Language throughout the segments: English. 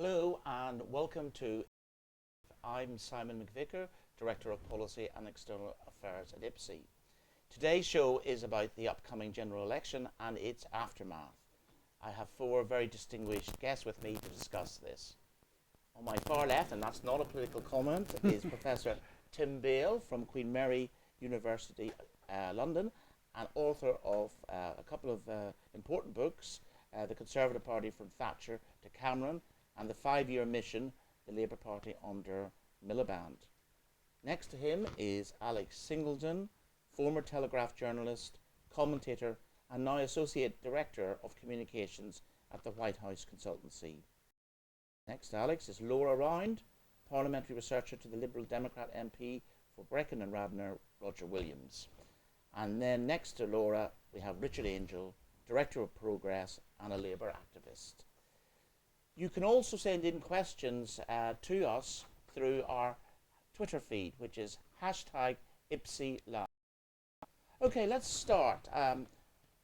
Hello and welcome to. I'm Simon McVicker, Director of Policy and External Affairs at IPSE. Today's show is about the upcoming general election and its aftermath. I have four very distinguished guests with me to discuss this. On my far left, and that's not a political comment, is Professor Tim Bale from Queen Mary University, London, and author of a couple of important books, The Conservative Party from Thatcher to Cameron, and the 5-year mission, the Labour Party under Miliband. Next to him is Alex Singleton, former Telegraph journalist, commentator, and now Associate Director of Communications at the Whitehouse Consultancy. Next to Alex is Laura Round, Parliamentary researcher to the Liberal Democrat MP for Brecon and Radnor, Roger Williams. And then next to Laura, we have Richard Angell, Director of Progress and a Labour activist. You can also send in questions to us through our Twitter feed, which is #IPSE Live. Okay, let's start.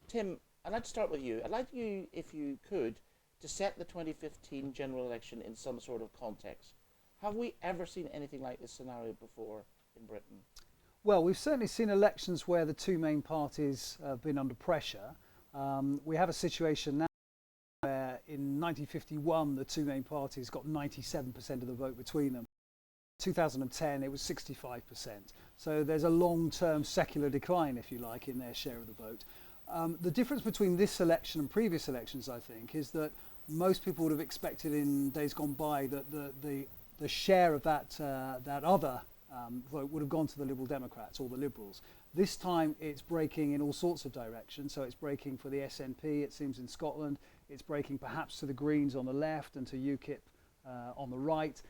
Tim, I'd like to start with you. I'd like you, if you could, to set the 2015 general election in some sort of context. Have we ever seen anything like this scenario before in Britain? Well, we've certainly seen elections where the two main parties have been under pressure. We have a situation now where in 1951 the two main parties got 97% of the vote between them. 2010 it was 65%. So there's a long-term secular decline, if you like, in their share of the vote. The difference between this election and previous elections, I think, is that most people would have expected in days gone by that the share of that other vote would have gone to the Liberal Democrats or the Liberals. This time it's breaking in all sorts of directions. So it's breaking for the SNP, it seems, in Scotland. It's breaking perhaps to the Greens on the left and to UKIP on the right.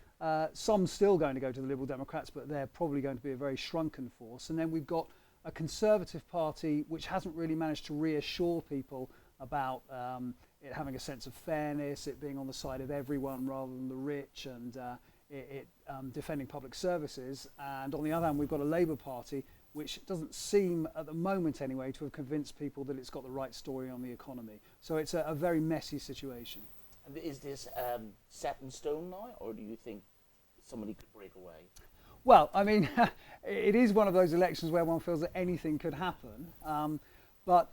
Some still going to go to the Liberal Democrats, but they're probably going to be a very shrunken force. And then we've got a Conservative Party which hasn't really managed to reassure people about it having a sense of fairness, it being on the side of everyone rather than the rich, and defending public services. And on the other hand, we've got a Labour Party which doesn't seem, at the moment anyway, to have convinced people that it's got the right story on the economy. So it's a very messy situation. And is this set in stone now, or do you think somebody could break away? Well, I mean, it is one of those elections where one feels that anything could happen. But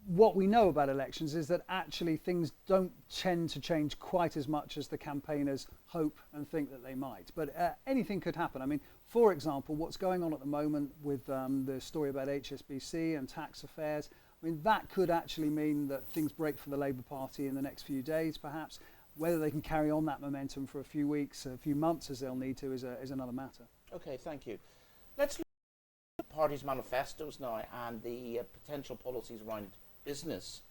what we know about elections is that actually things don't tend to change quite as much as the campaigners hope and think that they might. But anything could happen. I mean, for example, what's going on at the moment with the story about HSBC and tax affairs, I mean, that could actually mean that things break for the Labour Party in the next few days, perhaps. Whether they can carry on that momentum for a few weeks, a few months, as they'll need to, is another matter. Okay, thank you. Let's look at the parties' manifestos now and the potential policies around business.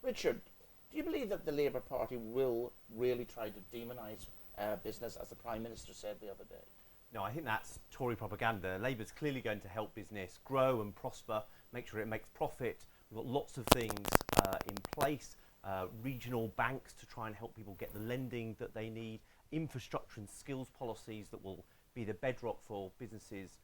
Richard, do you believe that the Labour Party will really try to demonise business, as the Prime Minister said the other day? No, I think that's Tory propaganda. Labour's clearly going to help business grow and prosper, make sure it makes profit. We've got lots of things in place, regional banks to try and help people get the lending that they need, infrastructure and skills policies that will be the bedrock for businesses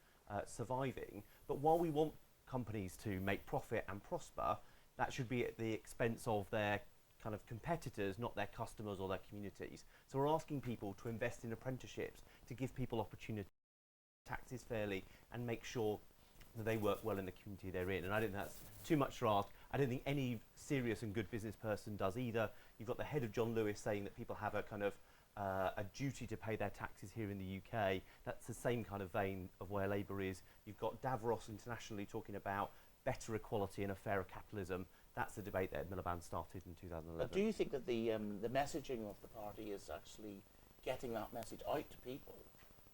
surviving. But while we want companies to make profit and prosper, that should be at the expense of their kind of competitors, not their customers or their communities. So we're asking people to invest in apprenticeships, to give people opportunity, taxes fairly, and make sure that they work well in the community they're in. And I think that's too much to ask. I don't think any serious and good business person does either. You've got the head of John Lewis saying that people have a kind of a duty to pay their taxes here in the UK. That's the same kind of vein of where Labour is. You've got Davros internationally talking about better equality and a fairer capitalism. That's the debate that Miliband started in 2011. But do you think that the messaging of the party is actually getting that message out to people?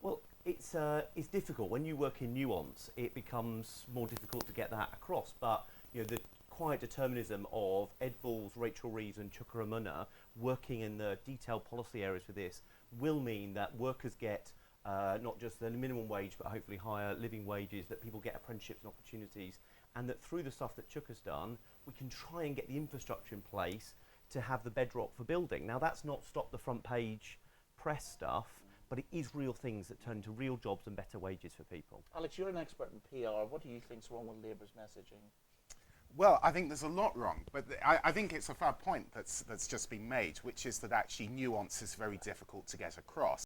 Well, it's difficult. When you work in nuance, it becomes more difficult to get that across. But you know, the quiet determinism of Ed Balls, Rachel Reeves and Chuka Umunna working in the detailed policy areas for this will mean that workers get not just the minimum wage, but hopefully higher living wages, that people get apprenticeships and opportunities, and that through the stuff that Chuka's done, we can try and get the infrastructure in place to have the bedrock for building. Now, that's not stop the front page press stuff, but it is real things that turn into real jobs and better wages for people. Alex, you're an expert in PR. What do you think's wrong with Labour's messaging? Well, I think there's a lot wrong, but I think it's a fair point that's just been made, which is that actually nuance is very difficult to get across.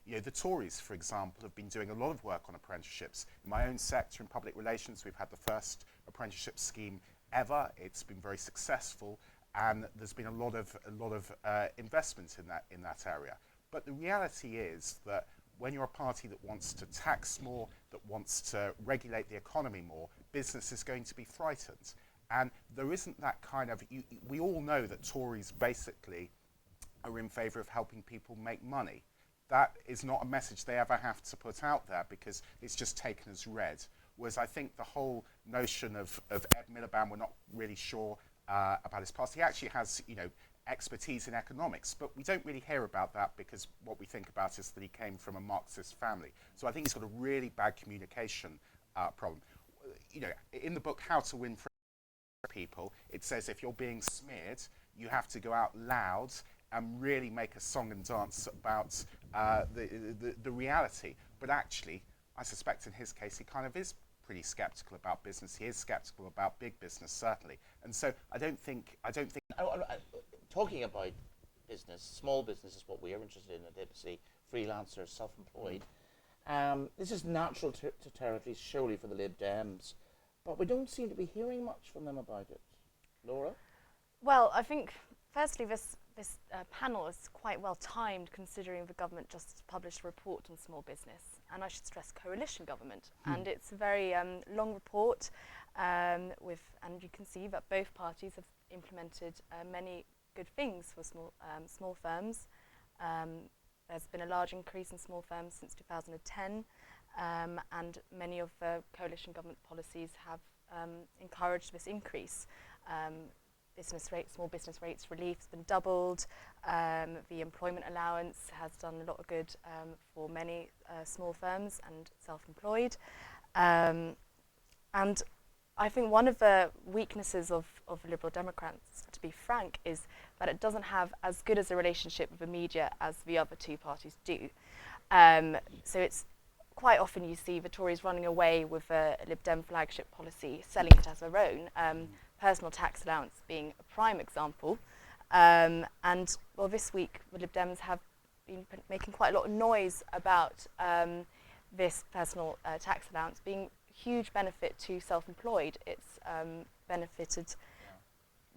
You know, the Tories, for example, have been doing a lot of work on apprenticeships. In my own sector, in public relations, we've had the first apprenticeship scheme ever. It's been very successful, and there's been a lot of investment in that area. But the reality is that when you're a party that wants to tax more, that wants to regulate the economy more, business is going to be frightened. And there isn't that kind of, we all know that Tories basically are in favour of helping people make money. That is not a message they ever have to put out there because it's just taken as read. Whereas I think the whole notion of Ed Miliband, we're not really sure about his past. He actually has, expertise in economics, but we don't really hear about that because what we think about is that he came from a Marxist family. So I think he's got a really bad communication problem. In the book How to Win Friends People, it says if you're being smeared, you have to go out loud and really make a song and dance about the reality. But actually, I suspect in his case, he kind of is pretty sceptical about business. He is sceptical about big business, certainly. And so I don't think. Talking about business, small business is what we are interested in at IPSE, freelancers, self-employed. This is natural territory, surely, for the Lib Dems, but we don't seem to be hearing much from them about it. Laura? Well, I think, firstly, this panel is quite well timed considering the government just published a report on small business, and I should stress coalition government. And it's a very long report, and you can see that both parties have implemented many good things for small firms. There's been a large increase in small firms since 2010, and many of the coalition government policies have encouraged this increase. Small business rates relief has been doubled. The employment allowance has done a lot of good for many small firms and self-employed. And I think one of the weaknesses of the Liberal Democrats, to be frank, is that it doesn't have as good as a relationship with the media as the other two parties do. So it's quite often you see the Tories running away with a Lib Dem flagship policy, selling it as their own, personal tax allowance being a prime example. And well, this week the Lib Dems have been making quite a lot of noise about this personal tax allowance being huge benefit to self-employed. It's benefited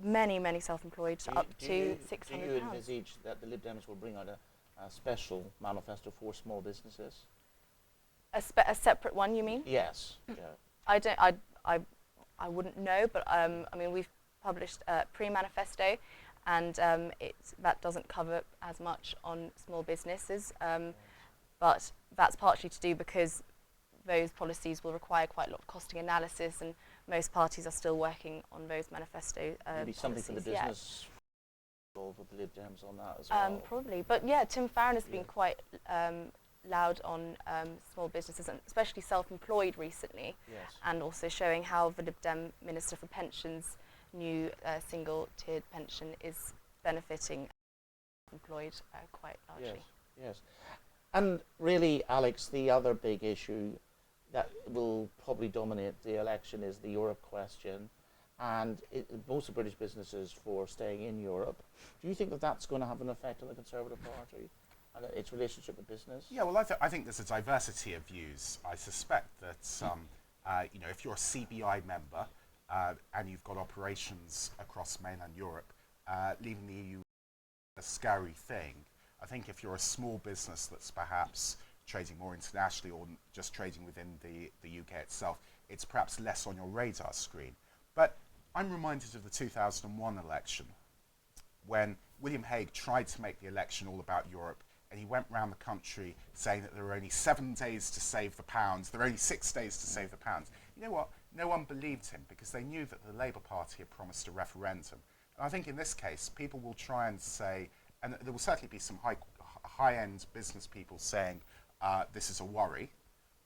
many self-employed up to £600. Do you envisage that the Lib Dems will bring out a special manifesto for small businesses? A separate one, you mean? Yes. Yeah. I wouldn't know, but I mean, we've published a pre-manifesto, and that doesn't cover as much on small businesses, but that's partly to do because those policies will require quite a lot of costing analysis, and most parties are still working on those manifesto Maybe something for the policies business involved with the Lib Dems on that as well. Probably, but yeah, Tim Farron has been quite loud on small businesses, and especially self-employed recently, and also showing how the Lib Dem Minister for Pensions' new single-tiered pension is benefiting employed quite largely. Yes. And really, Alex, the other big issue that will probably dominate the election is the Europe question, and most of British businesses for staying in Europe. Do you think that that's going to have an effect on the Conservative Party and its relationship with business? Yeah, well, I think there's a diversity of views. I suspect that if you're a CBI member and you've got operations across mainland Europe, leaving the EU is a scary thing. I think if you're a small business that's perhaps trading more internationally or just trading within the UK itself, it's perhaps less on your radar screen. But I'm reminded of the 2001 election when William Hague tried to make the election all about Europe, and he went around the country saying that there were only 7 days to save the pound, there are only 6 days to save the pound. You know what? No one believed him because they knew that the Labour Party had promised a referendum. And I think in this case, people will try and say, and there will certainly be some high-end business people saying this is a worry,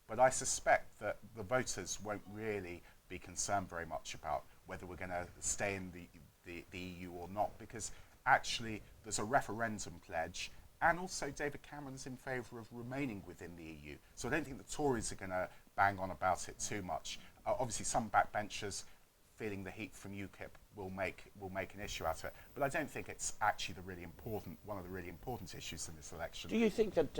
but I suspect that the voters won't really be concerned very much about whether we're going to stay in the EU or not, because actually there's a referendum pledge, and also David Cameron's in favour of remaining within the EU. So I don't think the Tories are going to bang on about it too much. Obviously some backbenchers feeling the heat from UKIP will make an issue out of it. But I don't think it's actually one of the really important issues in this election. Do you think that,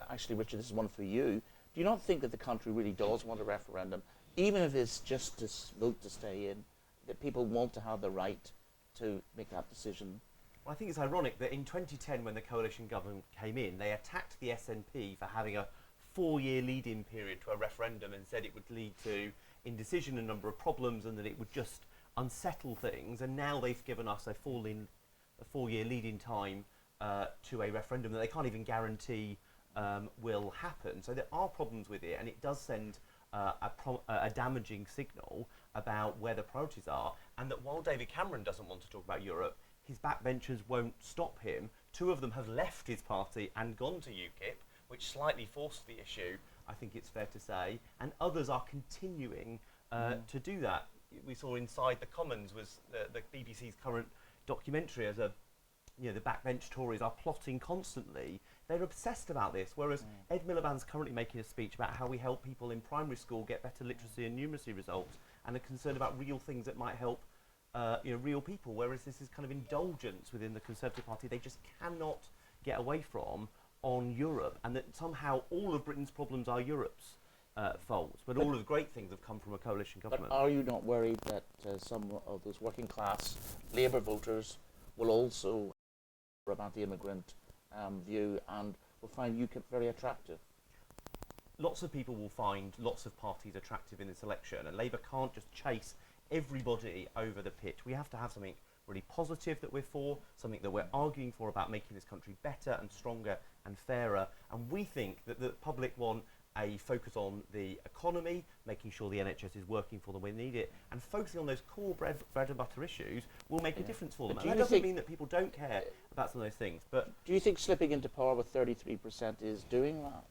actually, Richard, this is one for you, do you not think that the country really does want a referendum, even if it's just to vote to stay in, that people want to have the right to make that decision? Well, I think it's ironic that in 2010, when the coalition government came in, they attacked the SNP for having a 4-year lead-in period to a referendum and said it would lead to indecision, a number of problems, and that it would just unsettle things. And now they've given us a 4-year lead-in time to a referendum that they can't even guarantee will happen. So there are problems with it, and it does send a damaging signal about where the priorities are, and that while David Cameron doesn't want to talk about Europe, his backbenchers won't stop him. 2 of them have left his party and gone to UKIP, which slightly forced the issue, I think it's fair to say, and others are continuing to do that. We saw Inside the Commons was the BBC's current documentary as the backbench Tories are plotting constantly. They're obsessed about this, whereas Ed Miliband's currently making a speech about how we help people in primary school get better literacy and numeracy results, and are concerned about real things that might help real people, whereas this is kind of indulgence within the Conservative Party they just cannot get away from on Europe, and that somehow all of Britain's problems are Europe's fault, but all of the great things have come from a coalition government. But are you not worried that some of those working class Labour voters will also about the immigrant view and will find UKIP very attractive? Lots of people will find lots of parties attractive in this election, and Labour can't just chase everybody over the pitch. We have to have something really positive that we're for, something that we're arguing for about making this country better and stronger and fairer. And we think that the public want a focus on the economy, making sure the NHS is working for them when they need it, and focusing on those core bread and butter issues will make a difference for them. And that doesn't mean that people don't care about some of those things. But do you think slipping into power with 33% is doing that?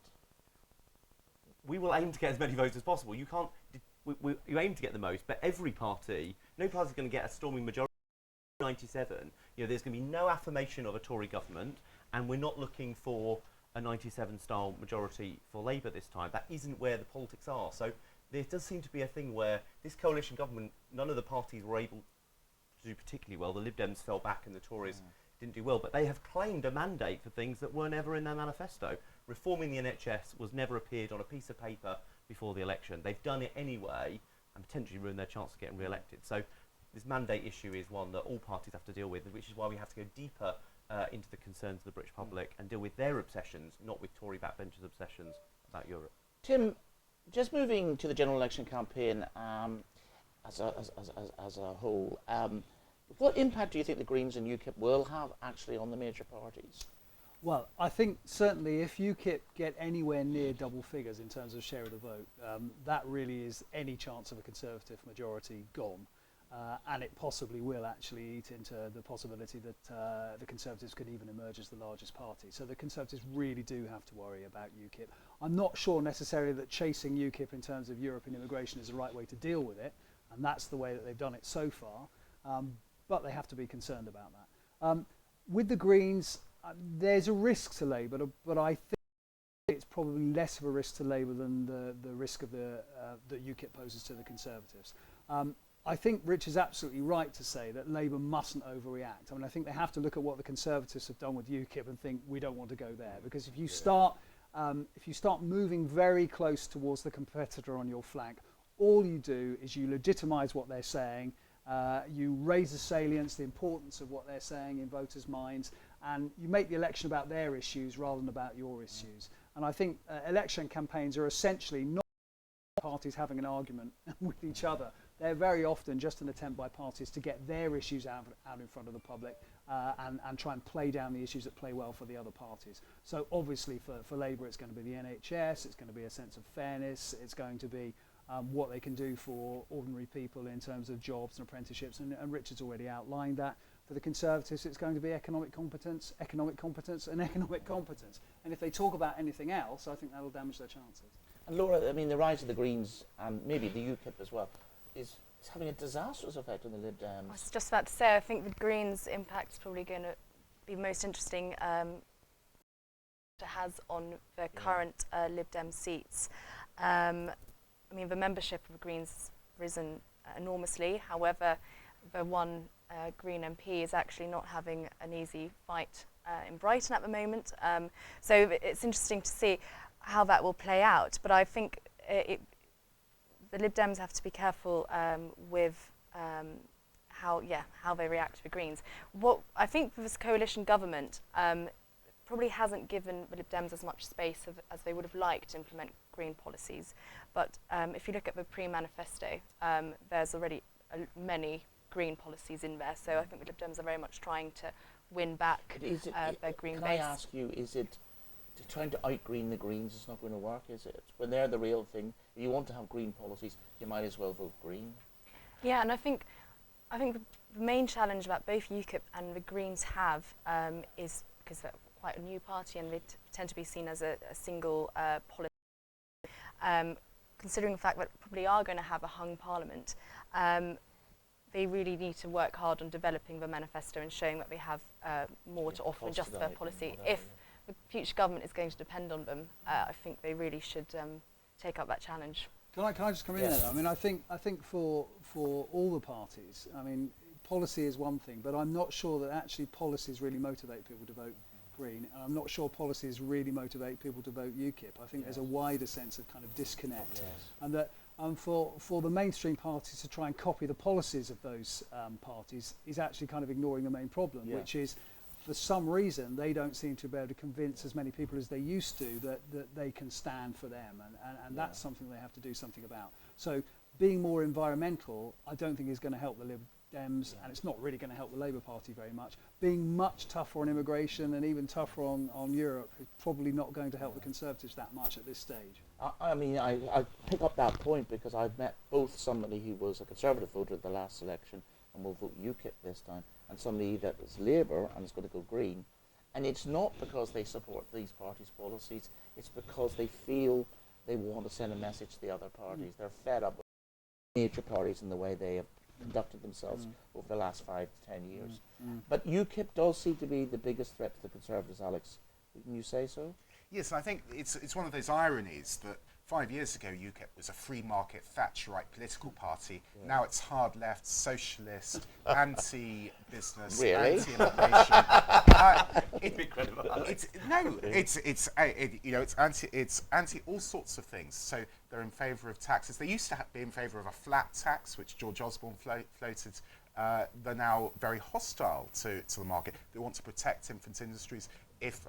We will aim to get as many votes as possible. You can't. You aim to get the most, but every party, no party is going to get a storming majority. 97. There's going to be no affirmation of a Tory government, and we're not looking for a 97-style majority for Labour this time. That isn't where the politics are. So there does seem to be a thing where this coalition government, none of the parties were able to do particularly well. The Lib Dems fell back and the Tories didn't do well, but they have claimed a mandate for things that were never in their manifesto. Reforming the NHS was never appeared on a piece of paper before the election. They've done it anyway and potentially ruined their chance of getting re-elected. So this mandate issue is one that all parties have to deal with, which is why we have to go deeper into the concerns of the British public and deal with their obsessions, not with Tory backbenchers' obsessions about Europe. Tim, just moving to the general election campaign as a whole, what impact do you think the Greens and UKIP will have actually on the major parties? Well, I think certainly if UKIP get anywhere near double figures in terms of share of the vote, that really is any chance of a Conservative majority gone. And it possibly will actually eat into the possibility that the Conservatives could even emerge as the largest party. So the Conservatives really do have to worry about UKIP. I'm not sure necessarily that chasing UKIP in terms of European immigration is the right way to deal with it, and that's the way that they've done it so far, but they have to be concerned about that. With the Greens, there's a risk to Labour, but I think it's probably less of a risk to Labour than the risk of that UKIP poses to the Conservatives. I think Rich is absolutely right to say that Labour mustn't overreact. I mean, I think they have to look at what the Conservatives have done with UKIP and think we don't want to go there, because if you start moving very close towards the competitor on your flank, all you do is you legitimise what they're saying, you raise the salience, the importance of what they're saying in voters' minds, and you make the election about their issues rather than about your issues. And I think election campaigns are essentially not parties having an argument with each other. They're very often just an attempt by parties to get their issues out in front of the public and try and play down the issues that play well for the other parties. So obviously for Labour it's going to be the NHS, it's going to be a sense of fairness, it's going to be what they can do for ordinary people in terms of jobs and apprenticeships, and Richard's already outlined that. For the Conservatives it's going to be economic competence, and economic competence. And if they talk about anything else, I think that'll damage their chances. And Laura, I mean, the rise of the Greens and maybe the UKIP as well is having a disastrous effect on the Lib Dems. I was just about to say, I think the Greens' impact is probably going to be most interesting it has on the current Lib Dem seats. I mean, the membership of the Greens has risen enormously. However, the one Green MP is actually not having an easy fight in Brighton at the moment. So it's interesting to see how that will play out. But I think the Lib Dems have to be careful with how they react to the Greens. What I think this coalition government probably hasn't given the Lib Dems as much space as they would have liked to implement green policies. But if you look at the pre-manifesto, there's already many green policies in there. So I think the Lib Dems are very much trying to win back their green can base. I ask you, is it trying to out-green the Greens is not going to work, is it? When they're the real thing, if you want to have green policies, you might as well vote Green. Yeah, and I think the main challenge that both UKIP and the Greens have is because they're quite a new party and they tend to be seen as a single policy. Considering the fact that we probably are going to have a hung parliament, they really need to work hard on developing the manifesto and showing that they have more to offer than just their policy. If the future government is going to depend on them, I think they really should take up that challenge. Can I just come in there? I mean, I think for all the parties, I mean, policy is one thing, but I'm not sure that actually policies really motivate people to vote Green, and I'm not sure policies really motivate people to vote UKIP. I think there's a wider sense of kind of disconnect, and that for the mainstream parties to try and copy the policies of those parties is actually kind of ignoring the main problem, which is, for some reason, they don't seem to be able to convince as many people as they used to that they can stand for them, and that's something they have to do something about. So being more environmental, I don't think is going to help the Lib Dems, and it's not really going to help the Labour Party very much. Being much tougher on immigration and even tougher on Europe is probably not going to help the Conservatives that much at this stage. I mean, I pick up that point because I've met both somebody who was a Conservative voter at the last election and will vote UKIP this time, and somebody that is Labour and is going to go Green. And it's not because they support these parties' policies, it's because they feel they want to send a message to the other parties. They're fed up with major parties in the way they have conducted themselves over the last 5 to 10 years. But UKIP does seem to be the biggest threat to the Conservatives, Alex. Wouldn't you say so? Yes, I think it's one of those ironies that 5 years ago UKIP was a free market Thatcherite political party. Now it's hard left, socialist, anti-business, Really? anti-immigration. It's anti all sorts of things. So they're in favour of taxes. They used to be in favour of a flat tax, which George Osborne floated. They're now very hostile to the market. They want to protect infant industries. If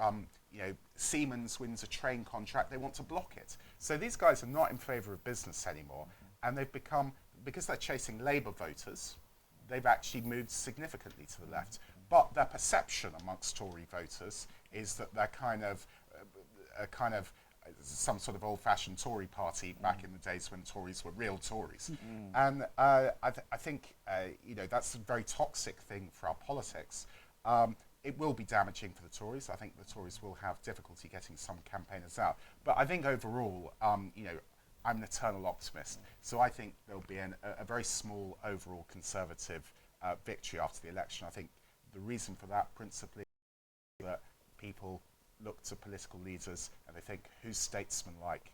Siemens wins a train contract, they want to block it. So these guys are not in favour of business anymore, and they've become, because they're chasing Labour voters, they've actually moved significantly to the left. But their perception amongst Tory voters is that they're kind of some sort of old-fashioned Tory party back in the days when Tories were real Tories. And I think that's a very toxic thing for our politics. It will be damaging for the Tories. I think the Tories will have difficulty getting some campaigners out. But I think overall, I'm an eternal optimist. So I think there'll be a very small overall Conservative victory after the election. I think the reason for that principally is that people look to political leaders and they think, who's statesman-like?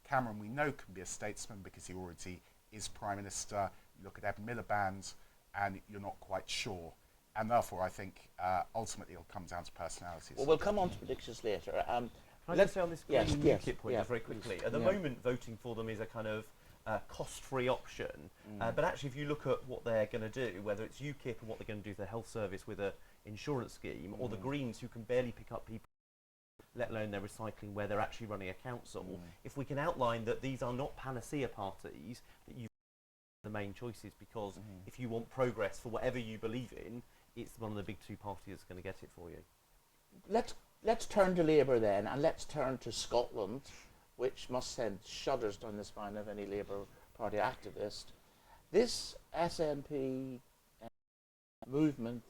Cameron, we know, can be a statesman because he already is Prime Minister. You look at Ed Miliband and you're not quite sure. And therefore, I think ultimately it'll come down to personalities. Well, we'll come on to predictions later. Can I just say on this yes, UKIP point just very quickly? At the Yeah. moment, voting for them is a kind of cost-free option. But actually, if you look at what they're going to do, whether it's UKIP and what they're going to do to the health service with an insurance scheme, or the Greens who can barely pick up people, let alone their recycling, where they're actually running a council, if we can outline that these are not panacea parties, that you the main choices, because if you want progress for whatever you believe in, it's one of the big two parties that's going to get it for you. Let's turn to Labour then, and let's turn to Scotland, which must send shudders down the spine of any Labour Party activist. This SNP movement,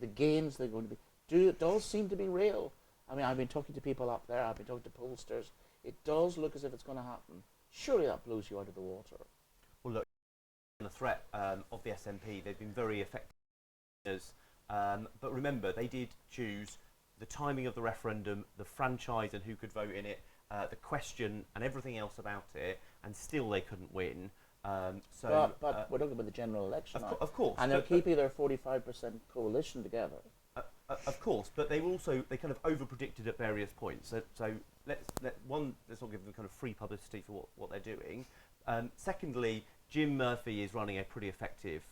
the gains they're going to be, does seem to be real. I mean, I've been talking to people up there, I've been talking to pollsters. It does look as if it's going to happen. Surely that blows you out of the water. Well, look, the threat of the SNP, they've been very effective. But remember, they did choose the timing of the referendum, the franchise and who could vote in it, the question and everything else about it, and still they couldn't win. But we're talking about the general election. Of course. And they're keeping their 45% coalition together. Of course, but they kind of over-predicted at various points. So let's not give them kind of free publicity for what they're doing. Secondly, Jim Murphy is running a pretty effective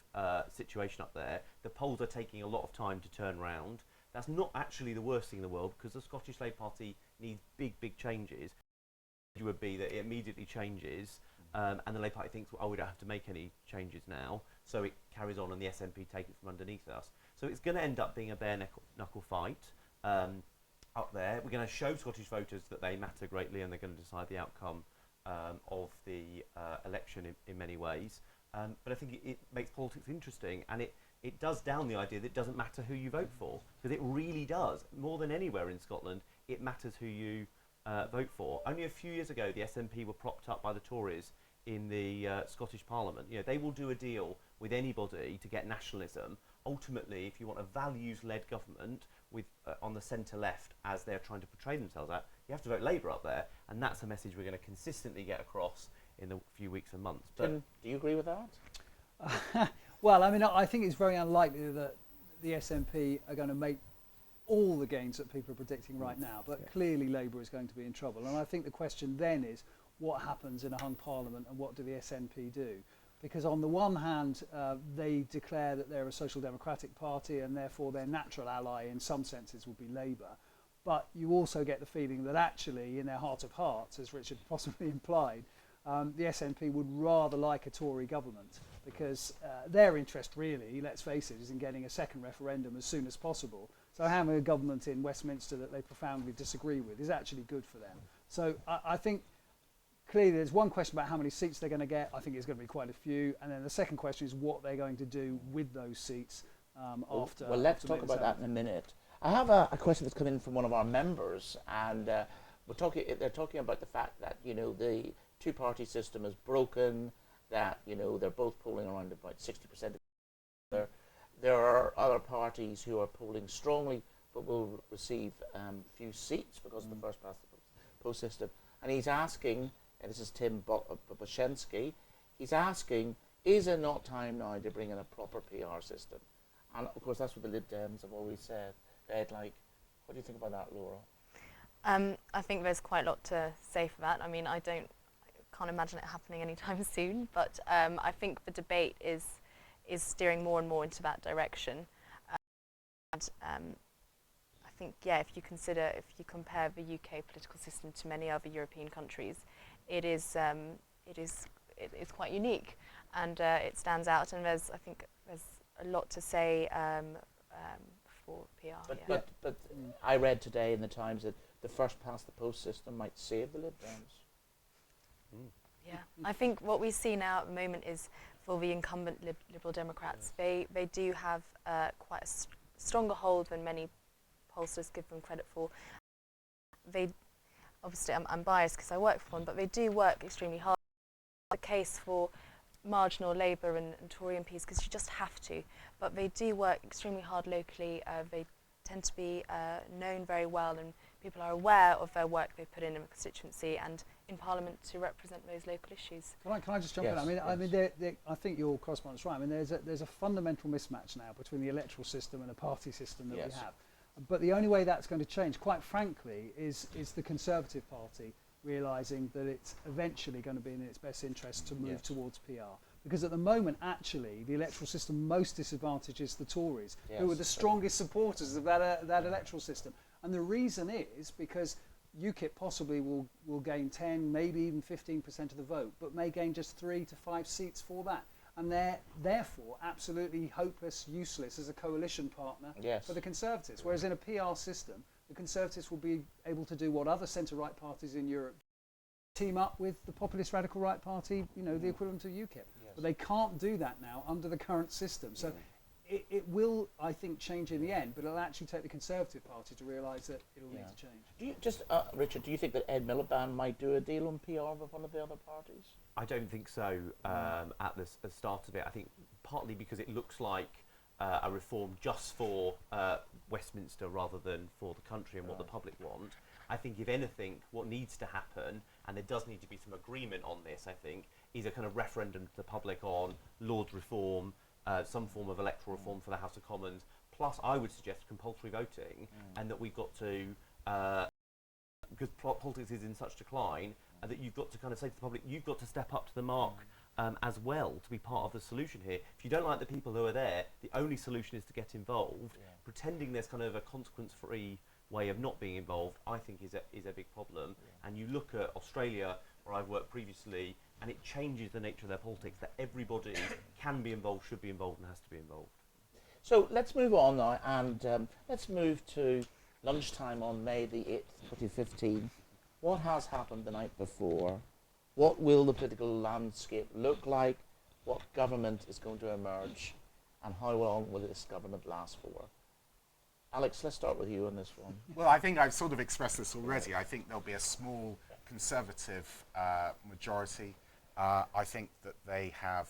situation up there. The polls are taking a lot of time to turn round. That's not actually the worst thing in the world, because the Scottish Labour Party needs big changes. It would be that it immediately changes, and the Labour Party thinks, well, we don't have to make any changes now, so it carries on and the SNP take it from underneath us. So it's going to end up being a bare knuckle fight up there. We're going to show Scottish voters that they matter greatly, and they're going to decide the outcome of the election in many ways. But I think it makes politics interesting, and it does down the idea that it doesn't matter who you vote for, because it really does. More than anywhere in Scotland, it matters who you vote for. Only a few years ago, the SNP were propped up by the Tories in the Scottish Parliament. You know, they will do a deal with anybody to get nationalism. Ultimately, if you want a values-led government with on the centre-left, as they're trying to portray themselves at, you have to vote Labour up there, and that's a message we're going to consistently get across in the few weeks and months. But Tim, do you agree with that? Well, I mean, I think it's very unlikely that the SNP are going to make all the gains that people are predicting right now, but clearly Labour is going to be in trouble. And I think the question then is, what happens in a hung parliament, and what do the SNP do? Because on the one hand, they declare that they're a social democratic party, and therefore their natural ally in some senses would be Labour. But you also get the feeling that actually, in their heart of hearts, as Richard possibly implied, the SNP would rather like a Tory government, because their interest really, let's face it, is in getting a second referendum as soon as possible. So having a government in Westminster that they profoundly disagree with is actually good for them. So I think clearly there's one question about how many seats they're going to get. I think it's going to be quite a few. And then the second question is what they're going to do with those seats after. Well, let's talk about that in a minute. I have a question that's come in from one of our members, and they're talking about the fact that, you know, the two-party system is broken, that, you know, they're both polling around about 60%. There are other parties who are polling strongly but will receive few seats because of the first past the post system. And he's asking, and this is Tim Boshensky, he's asking, is it not time now to bring in a proper PR system? And of course that's what the Lib Dems have always said. They'd like, what do you think about that, Laura? I think there's quite a lot to say for that. I mean, I can't imagine it happening anytime soon, but I think the debate is steering more and more into that direction. And I think, if you compare the UK political system to many other European countries, it's quite unique, and it stands out. And I think there's a lot to say for PR. But I read today in the Times that the first past the post system might save the Lib Dems. Yeah, I think what we see now at the moment is for the incumbent Liberal Democrats, they do have quite a stronger hold than many pollsters give them credit for. They, obviously, I'm biased because I work for one, but they do work extremely hard. The case for marginal Labour and Tory MPs, because you just have to, but they do work extremely hard locally. They tend to be known very well, and people are aware of their work they put in the constituency and in Parliament to represent those local issues. Can I just jump in? I think your correspondent's right. I mean, there's a fundamental mismatch now between the electoral system and the party system that we have. But the only way that's going to change, quite frankly, is the Conservative Party realising that it's eventually going to be in its best interest to move towards PR. Because at the moment, actually, the electoral system most disadvantages the Tories, who are the strongest supporters of that electoral system. And the reason is because UKIP possibly will gain 10, maybe even 15% of the vote, but may gain just 3 to 5 seats for that. And they're therefore absolutely hopeless, useless as a coalition partner for the Conservatives. Whereas in a PR system, the Conservatives will be able to do what other centre-right parties in Europe team up with the populist radical right party, you know, the equivalent of UKIP. But they can't do that now under the current system. So it will, I think, change in the end, but it'll actually take the Conservative Party to realise that it'll need to change. Do you Richard, do you think that Ed Miliband might do a deal on PR with one of the other parties? I don't think so at the start of it. I think partly because it looks like a reform just for Westminster rather than for the country and what the public want. I think if anything, what needs to happen, and there does need to be some agreement on this, I think, is a kind of referendum to the public on Lords reform, some form of electoral reform for the House of Commons, plus I would suggest compulsory voting, and that we've got to, because politics is in such decline, that you've got to kind of say to the public, you've got to step up to the mark as well to be part of the solution here. If you don't like the people who are there, the only solution is to get involved. Pretending there's kind of a consequence-free way of not being involved, I think is a big problem. And you look at Australia, where I've worked previously, and it changes the nature of their politics, that everybody can be involved, should be involved, and has to be involved. So let's move on now, and let's move to lunchtime on May the 8th, 2015. What has happened the night before? What will the political landscape look like? What government is going to emerge? And how long will this government last for? Alex, let's start with you on this one. Well, I think I've sort of expressed this already. I think there'll be a small Conservative majority. I think that they have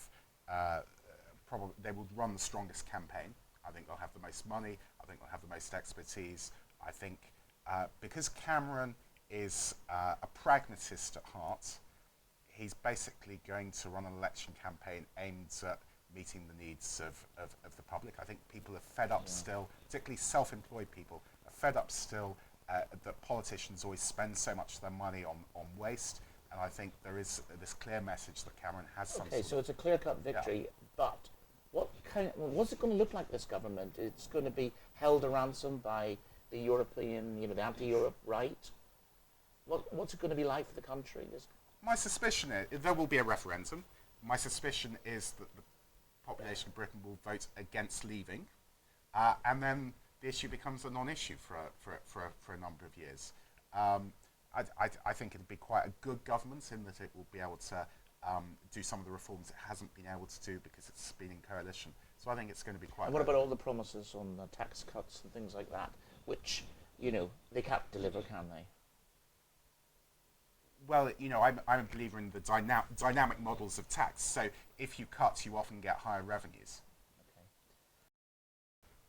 probably they will run the strongest campaign. I think they'll have the most money. I think they'll have the most expertise. I think because Cameron is a pragmatist at heart, he's basically going to run an election campaign aimed at meeting the needs of the public. I think people are fed up still, particularly self-employed people, are fed up still that politicians always spend so much of their money on waste. And I think there is this clear message that Cameron has some Okay, so it's a clear-cut victory, but what's it going to look like, this government? It's going to be held a ransom by the European, the anti-Europe right? What's it going to be like for the country? My suspicion is there will be a referendum. My suspicion is that the population of Britain will vote against leaving, and then the issue becomes a non-issue for a number of years. I think it'll be quite a good government in that it will be able to do some of the reforms it hasn't been able to do because it's been in coalition. So I think it's going to be quite. And what about all the promises on tax cuts and things like that, which they can't deliver, can they? Well, I'm a believer in the dynamic models of tax. So if you cut, you often get higher revenues. Okay.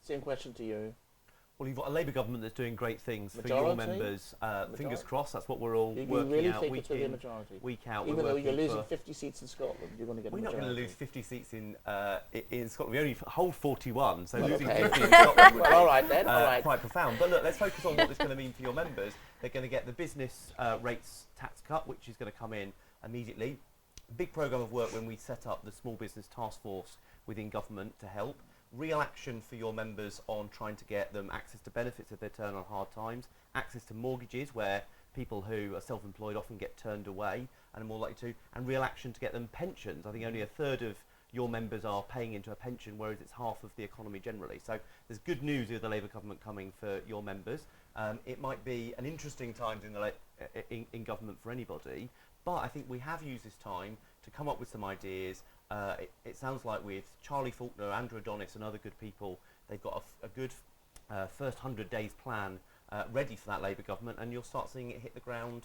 Same question to you. Well, you've got a Labour government that's doing great things Majority? for your members. Fingers crossed, that's what we're all You working really out think week it's going to be a in, majority? week out. Even though you're losing 50 seats in Scotland, you're going to get a We're not majority. going to lose 50 seats in Scotland. We only hold 41, so Well, losing okay. 50 in Scotland would Well, be all right then, all right. quite profound. But look, let's focus on what this is going to mean for your members. They're going to get the business rates tax cut, which is going to come in immediately. Big programme of work when we set up the small business task force within government to help. Real action for your members on trying to get them access to benefits if they turn on hard times, access to mortgages where people who are self-employed often get turned away and are more likely to, and real action to get them pensions. I think only a third of your members are paying into a pension, whereas it's half of the economy generally. So there's good news with the Labour government coming for your members. It might be an interesting time in government for anybody, but I think we have used this time to come up with some ideas. It sounds like with Charlie Faulkner, Andrew Adonis and other good people, they've got a good first 100 days plan ready for that Labour government, and you'll start seeing it hit the ground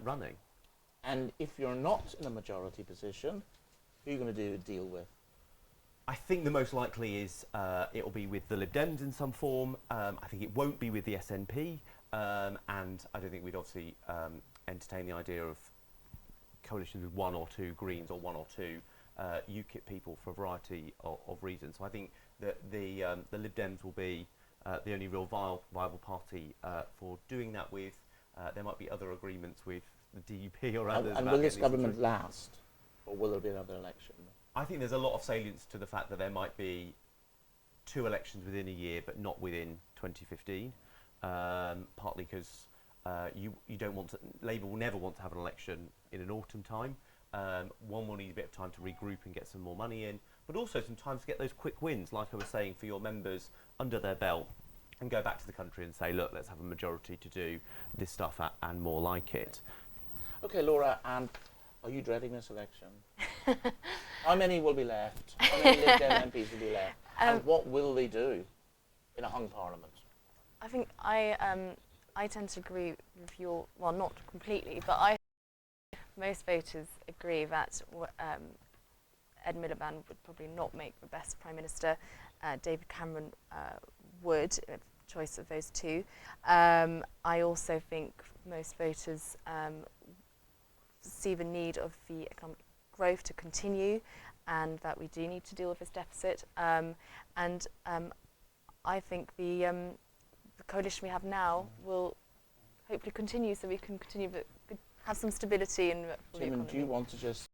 running. And if you're not in a majority position, who are you going to deal with? I think the most likely is it'll be with the Lib Dems in some form. I think it won't be with the SNP, and I don't think we'd obviously entertain the idea of coalitions with one or two Greens or one or two UKIP people for a variety of reasons. So I think that the Lib Dems will be the only real viable party for doing that with. There might be other agreements with the DUP or others. And will this government last, or will there be another election? I think there's a lot of salience to the fact that there might be 2 elections within a year, but not within 2015. Partly because you don't want to. Labour will never want to have an election in an autumn time. One will need a bit of time to regroup and get some more money in, but also some time to get those quick wins, like I was saying, for your members under their belt, and go back to the country and say, look, let's have a majority to do this stuff and more like it. Okay, Laura, and are you dreading this election? How many will be left? How many Lib Dem MPs will be left? And what will they do in a hung parliament? I think I tend to agree with your, well, not completely, but most voters agree that Ed Miliband would probably not make the best Prime Minister. David Cameron would, choice of those two. I also think most voters see the need of the economic growth to continue, and that we do need to deal with this deficit. I think the coalition we have now will hopefully continue, so we can continue have some stability in the Tim, economy. do you want to just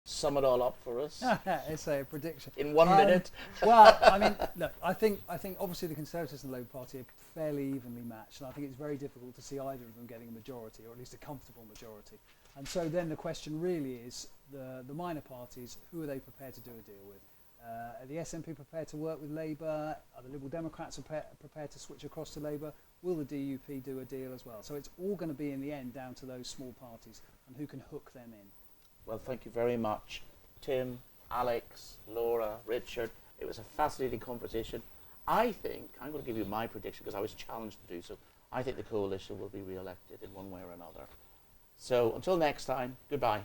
sum it all up for us It's a prediction. in 1 minute? Well, I mean, look, I think obviously the Conservatives and the Labour Party are fairly evenly matched, and I think it's very difficult to see either of them getting a majority, or at least a comfortable majority. And so then the question really is, the minor parties, who are they prepared to do a deal with? Are the SNP prepared to work with Labour? Are the Liberal Democrats prepared to switch across to Labour? Will the DUP do a deal as well? So it's all going to be in the end down to those small parties and who can hook them in. Well, thank you very much, Tim, Alex, Laura, Richard. It was a fascinating conversation. I think, I'm going to give you my prediction because I was challenged to do so. I think the coalition will be re-elected in one way or another. So until next time, goodbye.